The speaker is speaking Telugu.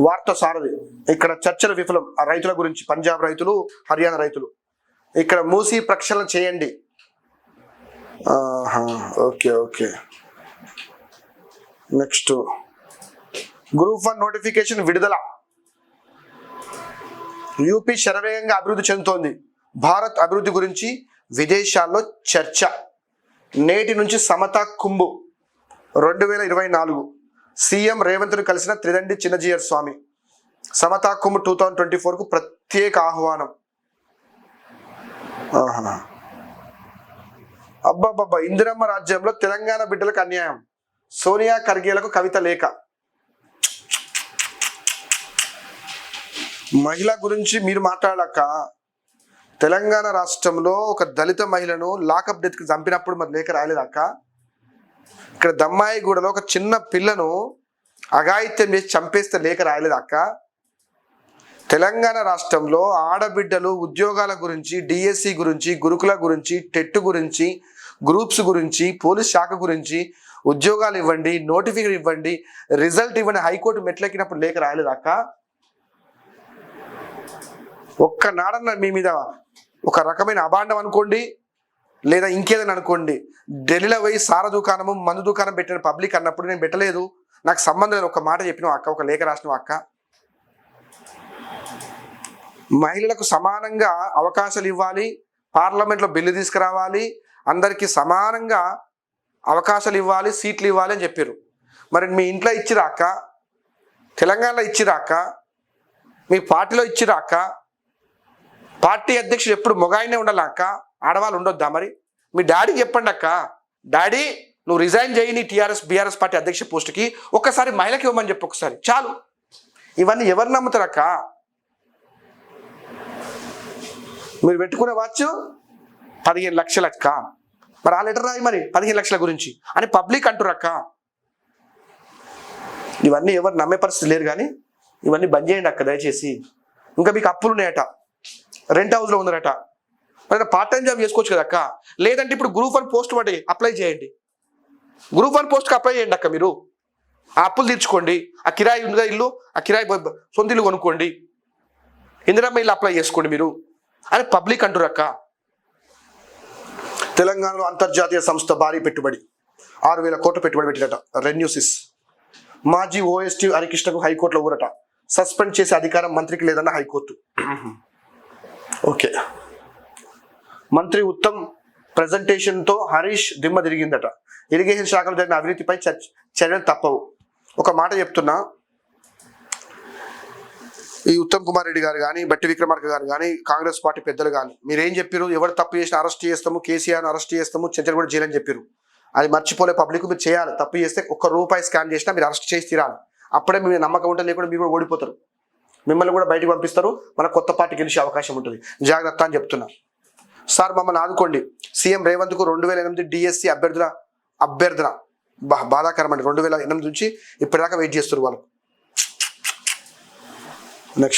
వార్త సారథి. ఇక్కడ చర్చల విఫలం. ఆ రైతుల గురించి, పంజాబ్ రైతులు, హర్యానా రైతులు. ఇక్కడ మూసి ప్రక్షాళన చేయండి. Okay okay. Next group 1 notification విడుదల. యూపీ శరవేగంగా అభివృద్ధి చెందుతోంది. భారత్ అభివృద్ధి గురించి విదేశాల్లో చర్చ. నేటి నుంచి సమతా కుంభు 2024. సీఎం రేవంత్ను కలిసిన త్రిదండి చిన్నజీయర్ స్వామి. సమతా కుంభ్ 2024కు ప్రత్యేక ఆహ్వానం. అబ్బాబ్బా, ఇందిరమ్మ రాజ్యంలో తెలంగాణ బిడ్డలకు అన్యాయం. సోనియా ఖర్గేలకు కవిత లేఖ. మహిళ గురించి మీరు మాట్లాడాక, తెలంగాణ రాష్ట్రంలో ఒక దళిత మహిళను లాకప్ డెత్కి చంపినప్పుడు మరి లేఖ రాలేదాక? ఇక్కడ దమ్మాయిగూడలో ఒక చిన్న పిల్లను అఘాయిత్యం చేసి చంపేస్తే లేఖ రాయలేదాక? తెలంగాణ రాష్ట్రంలో ఆడబిడ్డలు ఉద్యోగాల గురించి, డిఎస్సి గురించి, గురుకుల గురించి, టెట్ గురించి, గ్రూప్స్ గురించి, పోలీస్ శాఖ గురించి ఉద్యోగాలు ఇవ్వండి, నోటిఫికేషన్ ఇవ్వండి, రిజల్ట్ ఇవ్వండి, హైకోర్టు మెట్లెక్కినప్పుడు లేఖ రాయలేదాక? ఒక్కనాడన్న మీ మీద ఒక రకమైన అభాండం అనుకోండి, లేదా ఇంకేదని అనుకోండి, ఢిల్లీలో పోయి సారా దుకాణము, మందు దుకాణం పెట్టిన పబ్లిక్ అన్నప్పుడు నేను పెట్టలేదు, నాకు సంబంధం లేదు, ఒక మాట చెప్పినావు అక్క, ఒక లేఖ రాసినావు అక్క. మహిళలకు సమానంగా అవకాశాలు ఇవ్వాలి, పార్లమెంట్లో బిల్లు తీసుకురావాలి, అందరికీ సమానంగా అవకాశాలు ఇవ్వాలి, సీట్లు ఇవ్వాలి అని చెప్పారు. మరి మీ ఇంట్లో ఇచ్చిరాక, తెలంగాణలో ఇచ్చిరాక, మీ పార్టీలో ఇచ్చిరాక, పార్టీ అధ్యక్షుడు ఎప్పుడు మొగాయినే ఉండాలక్క, ఆడవాళ్ళు ఉండొద్దా? మరి మీ డాడీకి చెప్పండి అక్క, డాడీ నువ్వు రిజైన్ చేయి నీ బీఆర్ఎస్ పార్టీ అధ్యక్ష పోస్టుకి, ఒక్కసారి మహిళకి ఇవ్వమని చెప్పి ఒకసారి చాలు. ఇవన్నీ ఎవరు నమ్ముతారక్క? మీరు పెట్టుకునే వాచ్ 15 లక్షలక్క, మరి ఆ లెటర్ రాయి మరి 15 లక్షల గురించి అని పబ్లిక్ అంటురక్క. ఇవన్నీ ఎవరు నమ్మే పరిస్థితి లేరు, కానీ ఇవన్నీ బంద్ చేయండి అక్క దయచేసి. ఇంకా మీకు అప్పులు ఉన్నాయట, రెంట్ హౌస్లో ఉన్నారట, మరి పార్ట్ టైం జాబ్ చేసుకోవచ్చు కదా అక్క. లేదంటే ఇప్పుడు గ్రూప్ 1 పోస్ట్ పడి అప్లై చేయండి, గ్రూప్ 1 పోస్ట్కి అప్లై చేయండి అక్క. మీరు ఆ అప్పులు తీర్చుకోండి, ఆ కిరాయి ఉందిగా ఇల్లు, ఆ కిరాయి సొంత ఇల్లు కొనుక్కోండి, ఇందిరమ్మ ఇల్లు అప్లై చేసుకోండి మీరు అని పబ్లిక్ అంటురక్క. తెలంగాణలో అంతర్జాతీయ సంస్థ భారీ పెట్టుబడి 6,000 కోట్ల పెట్టుబడి పెట్టినట రెన్యూసిస్. మాజీ ఓఎస్టీ హరికృష్ణకు హైకోర్టులో ఊరట. సస్పెండ్ చేసే అధికారం మంత్రికి లేదన్న హైకోర్టు. ఓకే. మంత్రి ఉత్తమ్ ప్రెజెంటేషన్తో హరీష్ దిమ్మ తిరిగిందట. ఇరిగేషన్ శాఖలో జరిగిన అవినీతిపై చర్యలు తప్పవు. ఒక మాట చెప్తున్నా, ఈ ఉత్తమ్ కుమార్ రెడ్డి గారు కానీ, బట్టి విక్రమార్క గారు కానీ, కాంగ్రెస్ పార్టీ పెద్దలు కానీ మీరేం చెప్పారు? ఎవరు తప్పు చేసినా అరెస్ట్ చేస్తాము, కేసీఆర్ను అరెస్ట్ చేస్తాము, చంద్రబాబు కూడా జైలని చెప్పారు. అది మర్చిపోలే పబ్లిక్. మీరు చేయాలి, తప్పు చేస్తే ₹1 స్కామ్ చేసినా మీరు అరెస్ట్ చేసి తీరాలి. అప్పుడే మీ నమ్మకం ఉంటుంది, లేకుండా మీరు కూడా ఓడిపోతారు, మిమ్మల్ని కూడా బయటకు పంపిస్తారు, మన కొత్త పార్టీ గెలిచే అవకాశం ఉంటుంది. జాగ్రత్త అని చెప్తున్నా. సార్ మమ్మల్ని ఆదుకోండి. సీఎం రేవంత్కు 2008 డిఎస్సి అభ్యర్థన బాధాకరం అండి. 2008 నుంచి ఇప్పటిదాకా వెయిట్ చేస్తారు వాళ్ళు.